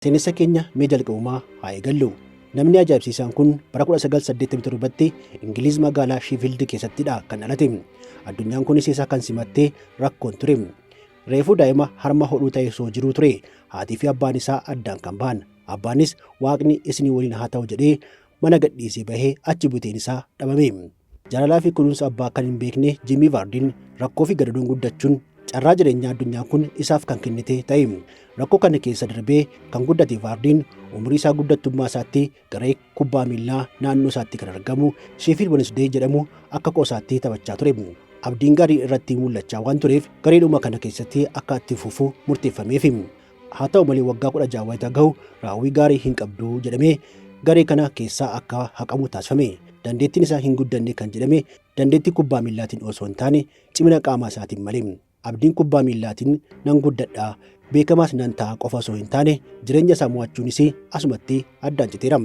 Seenessa keenya mee jalqabumaa haa eegallu. Namni ajaa'ibsiisaan kun bara 1987tti Ingiliiz magaalaa Sheffield keessattidha kan dhalate. Addunyaan kunis isa kan simattee rakkoon ture. Reefuu daa'ima harma hodhuu ta'ee soo jiruu ture. Haatii fi abbaan isaa addaan kan bahan. Abbaanis Waaqni isinii waliin haa ta'u jedhee mana gadhiisee bahee achi buteen isaa dhabame. Jaalalaa fi kunuunsa abbaa kan hin beekne Jimmy Vardiin rakkoo fi gadadoon guddachuun carraa jireenyaa addunyaa kun isaaf kan kennite ta'e. Rakkoo kana keessa darbee kan guddate Vardiin umrii isaa guddattummaa isaatti garee kubbaa miilaa naannoo isaatti kan argamu Sheffield Wednesday jedhamu akka qoosaatti taphachaa ture. Abdiin gaarii irratti mul'achaa waan tureef gareedhuma kana keessatti akka itti fufuu murteeffameef. Haa ta'u malee waggaa 16 wayita gahu raawwii gaarii hin qabdu jedhamee garee kana keessaa akka haqamu taasifame. Dandeettiin isaa hin guddanne kan jedhame dandeettii kubbaa miilaatiin osoo hin taane cimina qaamaa isaatiin malee. Abdiin kubbaa miilaatiin nan guddadha beekamaas nan ta'a qofa osoo hin taane jireenya isaa mo'achuunis asumatti addaan citeera.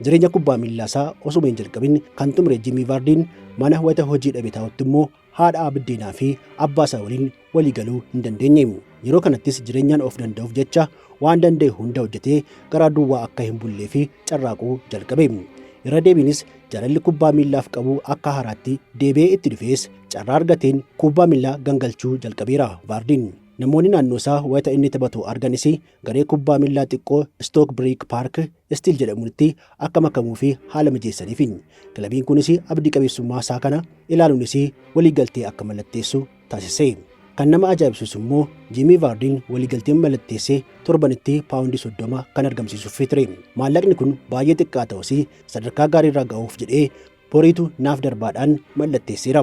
Jireenya kubbaa miilaa isaa osuma hin jalqabin kan xumure Jimmy Vardiin mana wayita hojii dhabe taa'utti immoo haadha Abdiinaa fi abbaa isaa waliin walii galuu hin dandeenye. Yeroo kanattis jireenyaan of danda'uuf jecha waan danda'e hunda hojjetee garaa duwwaa akka hin bullee fi carraaquu jalqabe. Irra deebiinis jaalalli kubbaa miilaaf qabu akka haaraatti deebi'ee itti dhufees carraa argateen kubbaa miilaa gangalchuu jalqabeera Vardiin. Namoonni naannoo isaa wayita inni taphatu arganis garee kubbaa miilaa xiqqoo Stockbridge Park Still jedhamutti akka makamuu fi haala mijeessaniif. Kilabiin kunis abdii qabeessummaa isaa kana ilaaluunis waliigaltee akka mallatteessu taasise. Kan nama ajaa'ibsiisu immoo Jimmy Vardiin waliigalteen mallatteessee torbanitti paawundii 30 kan argamsiisuuf ture. Maallaqni kun baay'ee xiqqaa ta'us sadarkaa gaarii irra ga'uuf jedhee boriitu naaf darbaadhaan mallatteesseera.